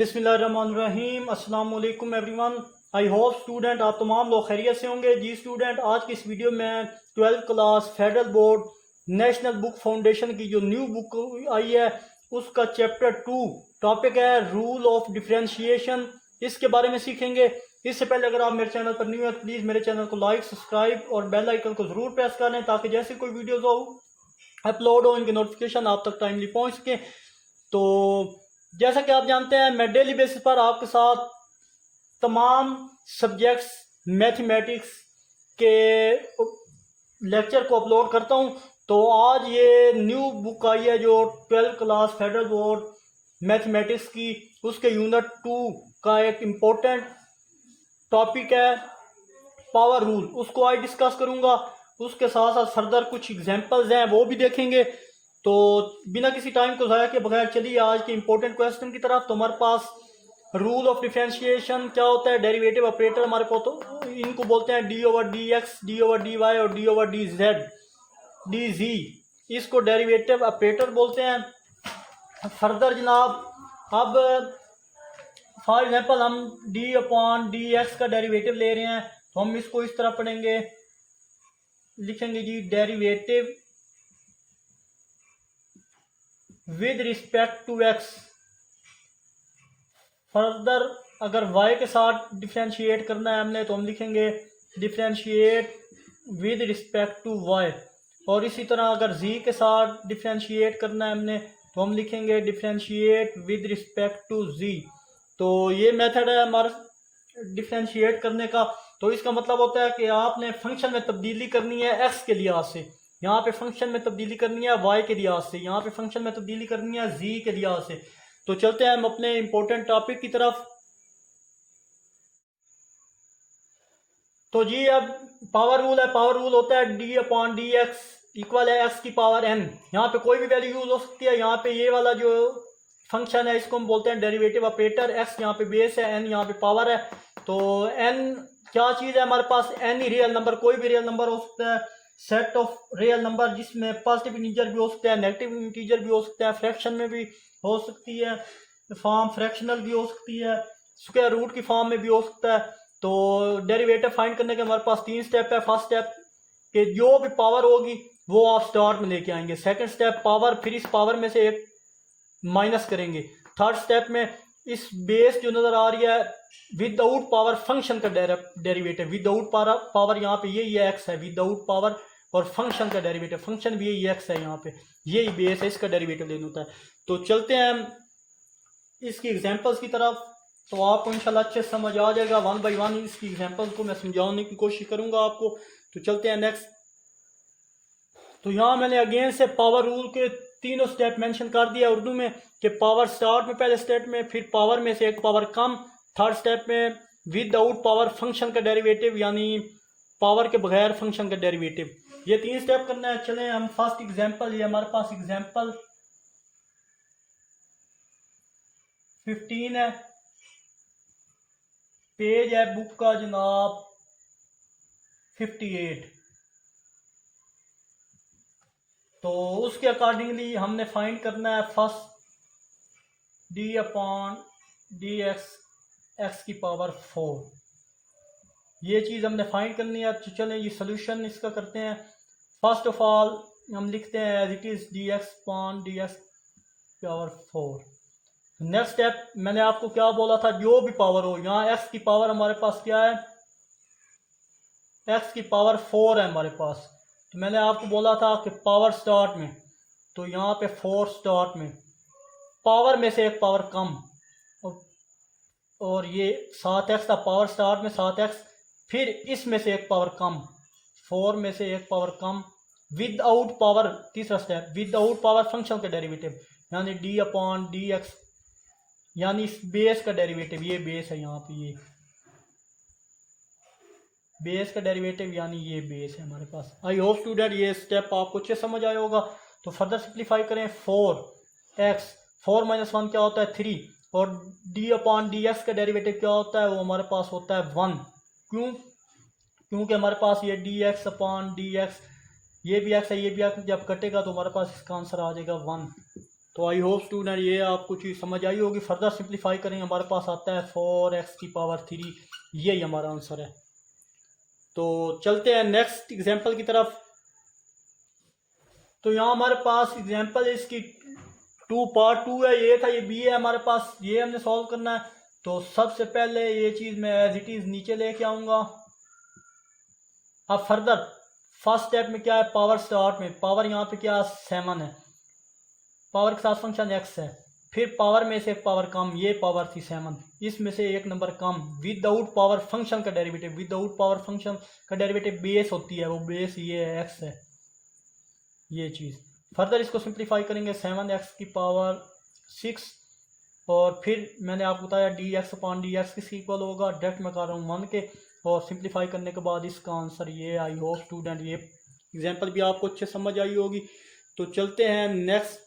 बिस्मिल्लाहिर्रहमानिर्रहीम। अस्सलाम वालेकुम एवरीवन। आई होप स्टूडेंट आप तमाम लोग खैरियत से होंगे। जी स्टूडेंट, आज की इस वीडियो में 12th class federal board national book foundation की जो न्यू बुक आई है उसका चैप्टर 2 टॉपिक है रूल ऑफ डिफरेंशिएशन। इसके बारे में सीखेंगे। इससे पहले अगर आप मेरे चैनल पर न्यू है तो प्लीज़ मेरे चैनल को लाइक, सब्सक्राइब और बेल आइकन को ज़रूर प्रेस कर लें ताकि जैसे कोई वीडियोज़ हो अपलोड हो इनकी नोटिफिकेशन आप तक टाइमली पहुंच सके। तो जैसा कि आप जानते हैं मैं डेली बेसिस पर आपके साथ तमाम सब्जेक्ट्स मैथमेटिक्स के लेक्चर को अपलोड करता हूं। तो आज ये न्यू बुक आई है जो 12th class federal board mathematics की, उसके यूनिट 2 का एक इम्पोर्टेंट टॉपिक है पावर रूल। उसको आज डिस्कस करूंगा। उसके साथ साथ फर्दर कुछ एग्जांपल्स हैं वो भी देखेंगे। तो बिना किसी टाइम को ज़ाया के बगैर चलिए आज के इंपॉर्टेंट क्वेश्चन की तरफ। तो हमारे पास रूल ऑफ डिफरेंशिएशन क्या होता है, डेरिवेटिव ऑपरेटर हमारे को तो इनको बोलते हैं D over D X, D over D Y और D over D Z, D G, इसको डेरिवेटिव ऑपरेटर बोलते हैं। फर्दर जनाब अब फॉर एग्जांपल हम डी अपॉन डी एक्स का डेरिवेटिव ले रहे हैं तो हम इसको इस तरह पढ़ेंगे, लिखेंगे G derivative with respect to X. Further अगर y के साथ डिफ्रेंशिएट करना है हमने तो हम लिखेंगे differentiate with respect to y। और इसी तरह अगर z के साथ डिफ्रेंशिएट करना है हमने तो हम लिखेंगे differentiate with respect to z। तो ये मेथड है हमारा डिफ्रेंशिएट करने का। तो इसका मतलब होता है कि आपने फंक्शन में तब्दीली करनी है x के लिहाज से, यहाँ पे फंक्शन में तब्दीली करनी है y के लिहाज से, यहाँ पे फंक्शन में तब्दीली करनी है z के लिहाज से। तो चलते हैं हम अपने इंपॉर्टेंट टॉपिक की तरफ। तो जी अब पावर रूल है। पावर रूल होता है D upon D x equal है एक्स की पावर एन। यहाँ पे कोई भी वैल्यू यूज हो सकती है। यहाँ पे ये वाला जो फंक्शन है इसको हम बोलते हैं डेरिवेटिव ऑपरेटर। एक्स यहाँ पे बेस है, एन यहाँ पे पावर है। तो एन क्या चीज़ है हमारे पास, एन ही रियल नंबर, कोई भी रियल नंबर हो सकता है, सेट ऑफ रियल नंबर जिसमें पॉजिटिव इंटीजर भी हो सकता है, नेगेटिव इंटीजर भी हो सकता है, फ्रैक्शन में भी हो सकती है, फॉर्म फ्रैक्शनल भी हो सकती है, स्क्वायर रूट की फॉर्म में भी हो सकता है। तो डेरिवेटिव फाइंड करने के हमारे पास 3 स्टेप है। फर्स्ट स्टेप कि जो भी पावर होगी वो आप स्टार्ट में लेके आएंगे। सेकंड स्टेप पावर, फिर इस पावर में से एक माइनस करेंगे। थर्ड स्टेप में इस बेस जो नजर आ रही है विदाउट पावर फंक्शन का डेरिवेटिव, विदाउट पावर यहाँ पे यही एक्स है, विदाउट पावर और फंक्शन का डेरिवेटिव, फंक्शन भी यही एक्स है, यहाँ पे यही बेस है, इसका डेरिवेटिव लेना होता है। तो चलते हैं हम इसकी एग्जांपल्स की तरफ। तो आपको इंशाल्लाह अच्छे समझ आ जाएगा। वन बाय वन इसकी एग्जांपल्स को मैं समझाने की कोशिश करूंगा आपको। तो चलते हैं नेक्स्ट। तो यहाँ मैंने अगेन से पावर रूल के तीनों स्टेप मेंशन कर दिया उर्दू में कि पावर स्टार्ट में पहले स्टेप में, फिर पावर में से एक पावर कम, थर्ड स्टेप में विदाउट पावर फंक्शन का डेरिवेटिव यानी पावर के बगैर फंक्शन का डेरिवेटिव। ये 3 स्टेप करना है। चले हम फर्स्ट एग्जांपल, ये हमारे पास एग्जांपल 15 है, पेज है बुक का जनाब 58। तो उसके अकॉर्डिंगली हमने फाइंड करना है first D upon D x, x की पावर 4। ये चीज़ हमने फाइंड करनी है। तो चलें ये सोल्यूशन इसका करते हैं। फर्स्ट ऑफ ऑल हम लिखते हैं as it is D X upon D X power 4। Next step मैंने आपको क्या बोला था, जो भी पावर हो, यहाँ एक्स की पावर हमारे पास क्या है, एक्स की पावर 4 है हमारे पास। तो मैंने आपको बोला था कि पावर स्टार्ट में, तो यहाँ पे 4 स्टार्ट में, पावर में से एक पावर कम, और ये 7x था पावर स्टार्ट में 7x, फिर इसमें से एक पावर कम, 4 में से एक पावर कम, विदाउट पावर, तीसरा स्टेप विदाउट पावर फंक्शन का डेरिवेटिव यानी डी अपॉन डी एक्स यानी इस बेस का डेरिवेटिव, ये बेस है यहाँ पे, ये बेस का डेरिवेटिव यानी ये बेस है हमारे पास। आई होप स्टूडेंट ये स्टेप आपको अच्छे समझ आया होगा। तो फर्दर सिंप्लीफाई करें, 4x, 4 माइनस 1 क्या होता है 3, और डी अपॉन डी एक्स का डेरिवेटिव क्या होता है, वो हमारे पास होता है 1। क्योंकि हमारे पास ये D X upon D x, ये भी एक्स है ये भी एक्स, जब कटेगा तो हमारे पास इसका आंसर आ जाएगा 1। तो आई होप स्टूडेंट ये आपको चीज़ समझ आई होगी। फर्दर सिंप्लीफाई करेंगे, हमारे पास आता है 4x⁻3, यही हमारा आंसर है। तो चलते हैं नेक्स्ट एग्जांपल की तरफ। तो यहाँ हमारे पास एग्जांपल है इसकी पार्ट 2 है, ये था, ये बी है हमारे पास, ये हमने सॉल्व करना है। तो सबसे पहले ये चीज़ मैं एज इट इज़ नीचे लेके आऊँगा। अब फर्दर फर्स्ट स्टेप में क्या है, पावर स्टार्ट में पावर यहाँ पे क्या 7 है, पावर के साथ फंक्शन x है, फिर पावर में से एक पावर कम, ये पावर थी 7, इसमें से एक नंबर कम, विदाउट पावर फंक्शन का डेरिवेटिव, विदाउट पावर फंक्शन का डेरिवेटिव बेस होती है, वो बेस ये है x है, ये चीज़। फर्दर इसको सिंप्लीफाई करेंगे, 7x⁻6, और फिर मैंने आपको बताया dx/dx किसके इक्वल होगा, डायरेक्ट मैं कर रहा हूँ 1 के, और सिंप्लीफाई करने के बाद इसका आंसर ये। आई होप स्टूडेंट ये एग्जांपल भी आपको अच्छे समझ आई होगी। तो चलते हैं नेक्स्ट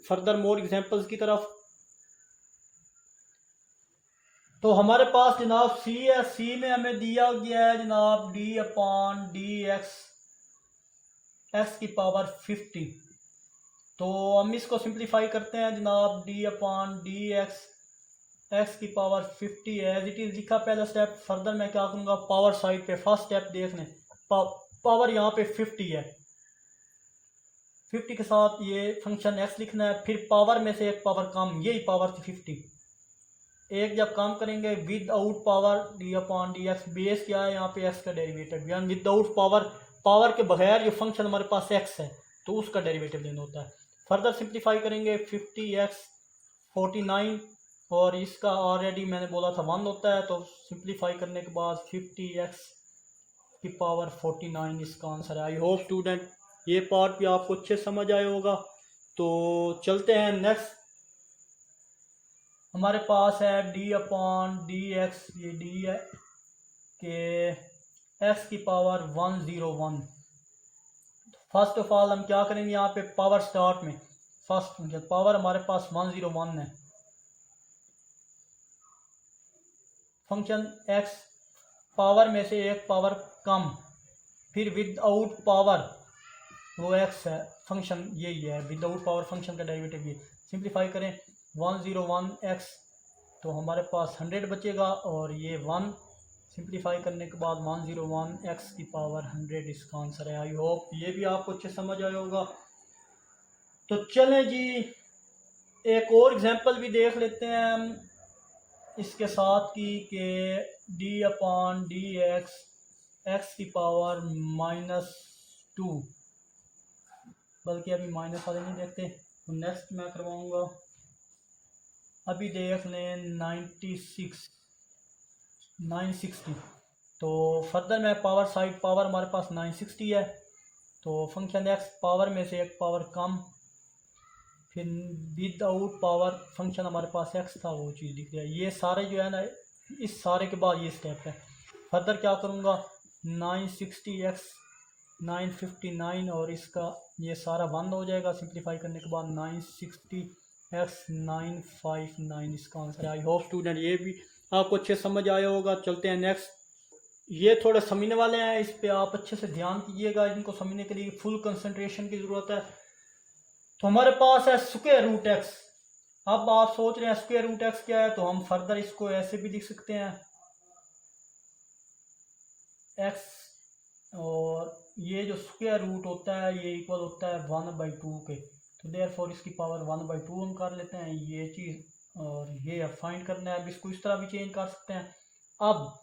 फर्दर मोर एग्जांपल्स की तरफ। तो हमारे पास जनाब सी है, सी में हमें दिया गया है जनाब d/dx x⁻50। तो हम इसको सिंप्लीफाई करते हैं जनाब, d/dx x⁻50 as it is लिखा पहला स्टेप। फर्दर मैं क्या करूँगा, पावर साइड पे फर्स्ट स्टेप देख लें, पावर यहाँ पे 50 है, 50 के साथ ये फंक्शन x लिखना है, फिर पावर में से एक पावर कम, यही पावर थी 50, एक जब कम करेंगे विदाउट पावर d/dx, बेस क्या है यहाँ पे x का डेरिवेटिव, यानी विदाउट पावर, पावर के बगैर जो फंक्शन हमारे पास x है तो उसका डेरिवेटिव लेना होता है। फर्दर सिंप्लीफाई करेंगे 50x 49, और इसका ऑलरेडी मैंने बोला था 1 होता है, तो सिंप्लीफाई करने के बाद 50x⁻49 इसका आंसर है। आई होप स्टूडेंट ये पार्ट भी आपको अच्छे समझ आया होगा। तो चलते हैं नेक्स्ट, हमारे पास है d/dx, ये d है कि x⁻101। फर्स्ट ऑफ ऑल हम क्या करेंगे, यहाँ पे पावर स्टार्ट में फर्स्ट पावर हमारे पास 101 है, फंक्शन x पावर में से एक पावर कम, फिर विदाउट पावर वो x है, फंक्शन यही है, विदाउट पावर फंक्शन का डेरिवेटिव ये। सिंप्लीफाई करें 101x, तो हमारे पास 100 बचेगा, और ये 1 सिंप्लीफाई करने के बाद 101x⁻100 इसका आंसर है। आई होप ये भी आपको अच्छे समझ आया होगा। तो चलें जी, एक और एग्जांपल भी देख लेते हैं हम इसके साथ की, कि d/dx x⁻−2, बल्कि अभी माइनस वाले नहीं देखते, तो नेक्स्ट मैं करवाऊँगा, अभी देख लें 960। तो फर्दर मैं पावर साइड, पावर हमारे पास 960 है, तो फंक्शन x पावर में से एक पावर कम, फिर विदाउट पावर फंक्शन हमारे पास x था, वो चीज़ दिख रही है। ये सारे जो है ना, इस सारे के बाद ये स्टेप है। फर्दर क्या करूँगा, 960x 959, और इसका ये सारा बंद हो जाएगा, सिंप्लीफाई करने के बाद 960x 959 इसका आंसर है। आई होप स्टूडेंट ये भी आपको अच्छे समझ आया होगा। चलते हैं नेक्स्ट, ये थोड़े समझने वाले हैं, इस पे आप अच्छे से ध्यान कीजिएगा, इनको समझने के लिए फुल कंसंट्रेशन की ज़रूरत है। तो हमारे पास है स्क्वायर रूट x। अब आप सोच रहे हैं स्क्वायर रूट x क्या है, तो हम फर्दर इसको ऐसे भी लिख सकते हैं, x, और ये जो स्क्वायर रूट होता है ये इक्वल होता है 1/2 के, तो देयरफॉर इसकी पावर 1/2 हम कर लेते हैं ये चीज़, और ये अब फाइंड करना है। अब इसको इस तरह भी चेंज कर सकते हैं। अब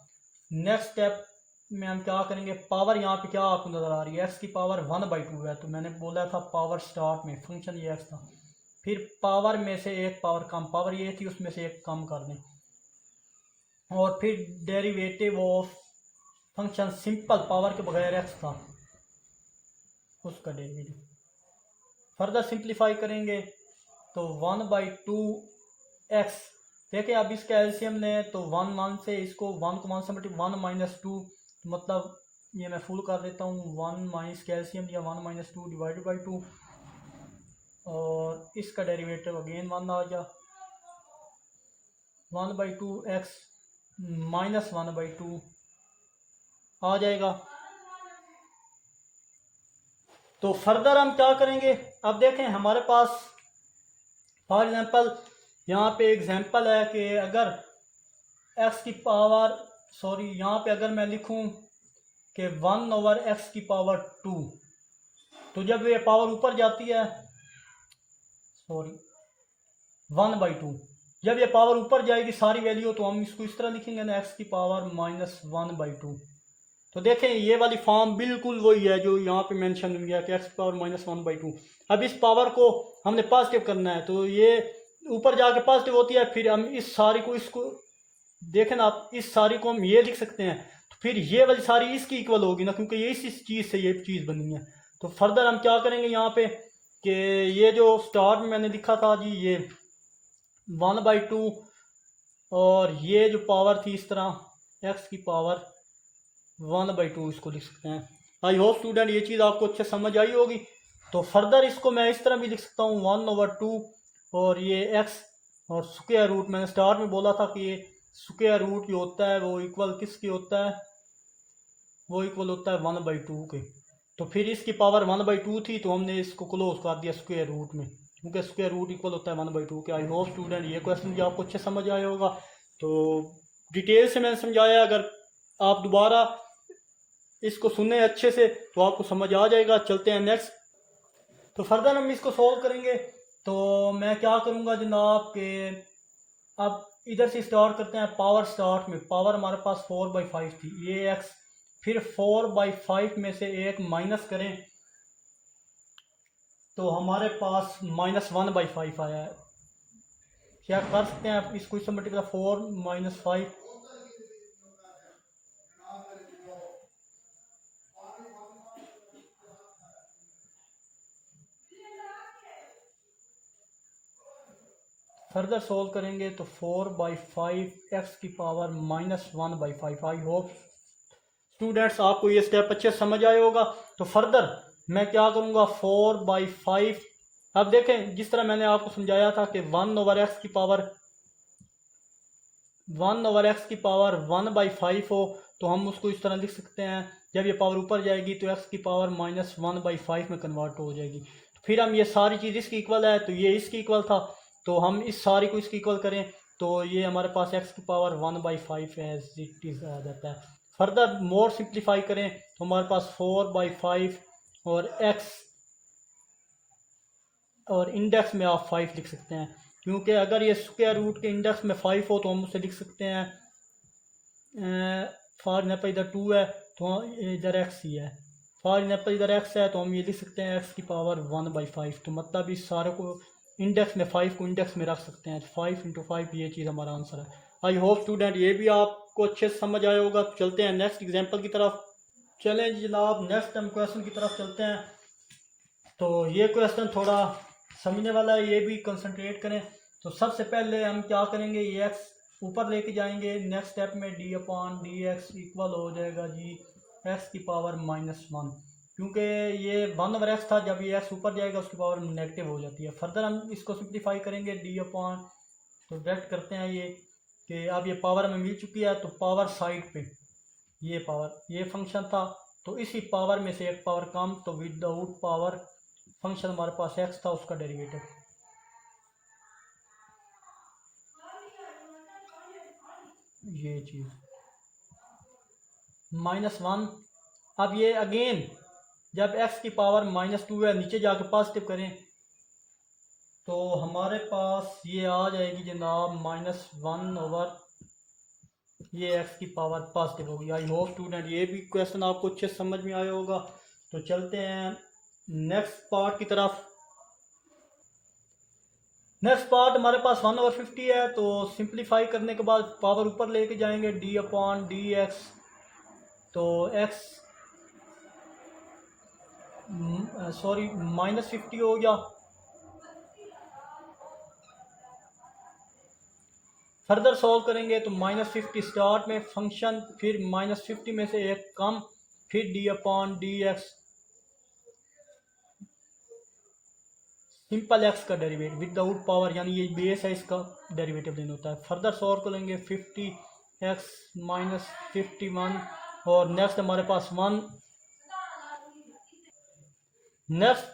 नेक्स्ट स्टेप में हम क्या करेंगे, पावर यहाँ पे क्या आपको नज़र आ रही है, x की पावर 1/2 है, तो मैंने बोला था पावर स्टार्ट में फंक्शन ये x था, फिर पावर में से एक पावर कम, पावर ये थी उसमें से एक कम कर दें, और फिर derivative of function simple power के बगैर x था उसका डेरिवेटिव। फर्दर सिंप्लीफाई करेंगे तो 1/2x, देखिए अब इसका एलसीएम ने, तो 1 से इसको 1 को 1 से मल्टी 1 - 2, मतलब ये मैं फुल कर देता हूँ, 1 माइनस कैल्शियम या 1 - 2 डिवाइडेड बाई 2, और इसका डेरिवेटिव अगेन 1 आ जा, 1/2x -1/2 आ जाएगा। तो फर्दर हम क्या करेंगे, अब देखें हमारे पास फॉर एग्जांपल यहाँ पे एग्जांपल है कि अगर x की पावर यहाँ पे अगर मैं लिखूँ कि 1/x की पावर 2, तो जब ये पावर ऊपर जाती है 1/2, जब ये पावर ऊपर जाएगी सारी वैल्यू, तो हम इसको इस तरह लिखेंगे ना, x की पावर -1/2। तो देखें ये वाली फॉर्म बिल्कुल वही है जो यहाँ पे मेंशन हुई है कि x की पावर -1/2। अब इस पावर को हमने पॉजिटिव करना है, तो ये ऊपर जाके पॉजिटिव होती है, फिर हम इस सारी को इसको देखें ना आप, इस सारी को हम ये लिख सकते हैं, तो फिर ये वाली सारी इसकी इक्वल होगी ना, क्योंकि ये इस चीज़ से ये चीज़ बनी है। तो फर्दर हम क्या करेंगे यहाँ पे कि ये जो स्टार्ट में मैंने लिखा था जी, ये 1/2 और ये जो पावर थी इस तरह x की पावर 1/2, इसको लिख सकते हैं। आई होप स्टूडेंट ये चीज़ आपको अच्छे समझ आई होगी। तो फर्दर इसको मैं इस तरह भी लिख सकता हूँ 1/2 और ये x और स्क्वायर रूट, मैंने स्टार्ट में बोला था कि ये स्क्वायर रूट जो होता है वो इक्वल किसकी होता है, वो इक्वल होता है 1/2 के। तो फिर इसकी पावर 1/2 थी, तो हमने इसको क्लोज कर दिया स्क्वायर रूट में, क्योंकि स्क्वायर रूट इक्वल होता है 1/2 के। आई होप स्टूडेंट ये क्वेश्चन भी आपको अच्छे समझ आया होगा। तो डिटेल से मैंने समझाया, अगर आप दोबारा इसको सुने अच्छे से तो आपको समझ आ जाएगा। चलते हैं नेक्स्ट। तो फर्दर हम इसको सॉल्व करेंगे। तो मैं क्या करूँगा जनाब के अब इधर से स्टार्ट करते हैं। पावर स्टार्ट में पावर हमारे पास 4/5 थी, ये x, फिर 4/5 में से एक माइनस करें तो हमारे पास -1/5 आया है। क्या कर सकते हैं आप इसको, इससे मल्टीप्लाई 4 - 5, फर्दर सोल्व करेंगे तो 4/5 x की पावर -1/5। आई होप स्टूडेंट्स आपको ये स्टेप अच्छे समझ आए होगा। तो फर्दर मैं क्या करूँगा 4/5, अब देखें जिस तरह मैंने आपको समझाया था कि 1/x की पावर 1/5 हो, तो हम उसको इस तरह लिख सकते हैं, जब ये पावर ऊपर जाएगी तो x की पावर -1/5 में कन्वर्ट हो जाएगी। तो फिर हम ये सारी चीज़ इसकी इक्वल है, तो ये इसकी इक्वल था, तो हम इस सारी को इसकी इक्वल करें तो ये हमारे पास x की पावर 1/5 एज इट इज़ आ जाता है। फर्दर मोर सिंप्लीफाई करें तो हमारे पास 4/5 और x और इंडेक्स में आप 5 लिख सकते हैं, क्योंकि अगर ये स्क्वायर रूट के इंडेक्स में 5 हो तो हम उसे लिख सकते हैं, फॉर एग्जाम्पल इधर 2 है तो इधर x ही है, फॉर एग्जाम्पल इधर x है तो हम ये लिख सकते हैं x की पावर 1/5। तो मतलब इस सारे को इंडेक्स में 5 को इंडेक्स में रख सकते हैं, 5 × 5 ये चीज़ हमारा आंसर है। आई होप स्टूडेंट ये भी आपको अच्छे से समझ आया होगा। चलते हैं नेक्स्ट एग्जाम्पल की तरफ। चलें जनाब नेक्स्ट हम क्वेश्चन की तरफ चलते हैं। तो ये क्वेश्चन थोड़ा समझने वाला है, ये भी कंसंट्रेट करें। तो सबसे पहले हम क्या करेंगे, ये x ऊपर लेके जाएंगे, नेक्स्ट स्टेप में d/dx इक्वल हो जाएगा जी x की पावर -1, क्योंकि ये 1/x था, जब ये x ऊपर जाएगा उसकी पावर नेगेटिव हो जाती है। फर्दर हम इसको सिंप्लीफाई करेंगे तो डायरेक्ट करते हैं ये कि अब ये पावर हमें मिल चुकी है, तो पावर साइड पे ये पावर ये फंक्शन था, तो इसी पावर में से एक पावर कम, तो विदाउट पावर फंक्शन हमारे पास x था उसका डेरिवेटिव, ये चीज़ -1। अब ये अगेन जब x की पावर -2 है, नीचे जाके पॉजिटिव करें तो हमारे पास ये आ जाएगी जनाब -1/, ये x की पावर पॉजिटिव होगी। आई होप स्टूडेंट ये भी क्वेश्चन आपको अच्छे समझ में आया होगा। तो चलते हैं नेक्स्ट पार्ट की तरफ। नेक्स्ट पार्ट हमारे पास 1/50 है, तो सिंप्लीफाई करने के बाद पावर ऊपर लेके जाएंगे d/dx, तो x -50 हो गया। फर्दर सॉल्व करेंगे तो -50 स्टार्ट में फंक्शन, फिर -50 में से एक कम, फिर d/dx सिंपल x का डेरिवेटिव विदाउट पावर, यानी ये बेस है, इसका डेरिवेटिव लेना होता है। फर्दर सॉल्व करेंगे 50x - 51 और नेक्स्ट हमारे पास 1, नेक्स्ट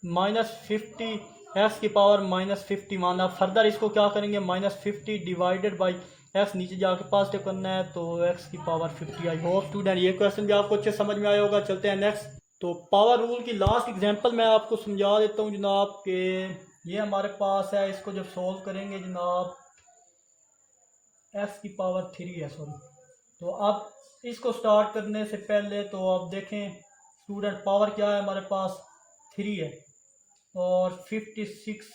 -50 एक्स की पावर -51। अब फर्दर इसको क्या करेंगे, -50 डिवाइडेड बाई एक्स, नीचे जाके पॉजिटिव करना है तो एक्स की पावर 50। आई होप स्टूडेंट ये क्वेश्चन भी आपको अच्छे समझ में आया होगा। चलते हैं नेक्स्ट। तो पावर रूल की लास्ट एग्जांपल मैं आपको समझा देता हूँ जनाब कि ये हमारे पास है, इसको जब सॉल्व करेंगे जनाब एक्स की पावर 3 है सॉरी। तो अब इसको स्टार्ट करने से पहले तो आप देखें स्टूडेंट पावर क्या है हमारे पास 3 है और 56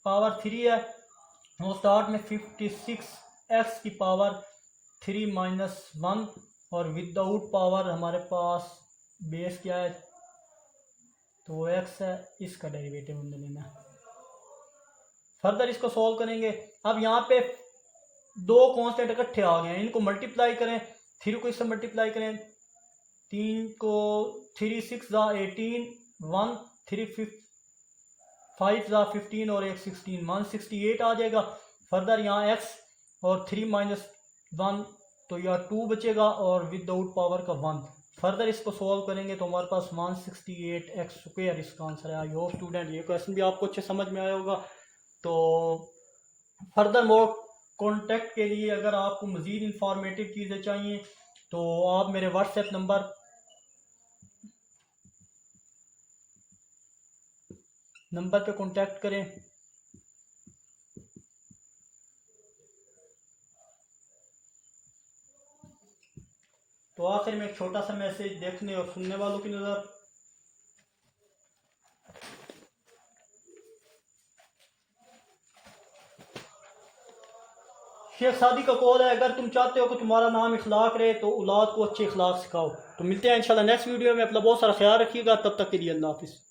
पावर 3 है। वो स्टार्ट में 56 एक्स की पावर 3 -1 और विदाउट पावर हमारे पास बेस क्या है तो एक्स है, इसका डेरिवेटिव हमने लेना है। फर्दर इसको सॉल्व करेंगे। अब यहाँ पे दो कांस्टेंट इकट्ठे आ गए हैं, इनको मल्टीप्लाई करें, 3 को इससे मल्टीप्लाई करें, 3 को 3 6 18 1 3 5 15 और 1 16 168 आ जाएगा। फर्दर यहाँ x और 3 -1 तो यहाँ 2 बचेगा और विदाउट पावर का 1। फर्दर इसको सॉल्व करेंगे तो हमारे पास 168 एक्स स्क्वायर इसका आंसर है। आई होप स्टूडेंट ये क्वेश्चन भी आपको अच्छे समझ में आया होगा। तो फर्दर मोर कॉन्टेक्ट के लिए अगर आपको मज़ीद इंफॉर्मेटिव चीज़ें चाहिए तो आप मेरे व्हाट्सएप नंबर पे कॉन्टेक्ट करें। तो आखिर में एक छोटा सा मैसेज देखने और सुनने वालों की नज़र। शेख सादी का कॉल है, अगर तुम चाहते हो कि तुम्हारा नाम इखलाक रहे तो औलाद को अच्छे इखलाक सिखाओ। तो मिलते हैं इंशाल्लाह नेक्स्ट वीडियो में। अपना बहुत सारा ख्याल रखिएगा, तब तक के लिए अल्लाह हाफिज़।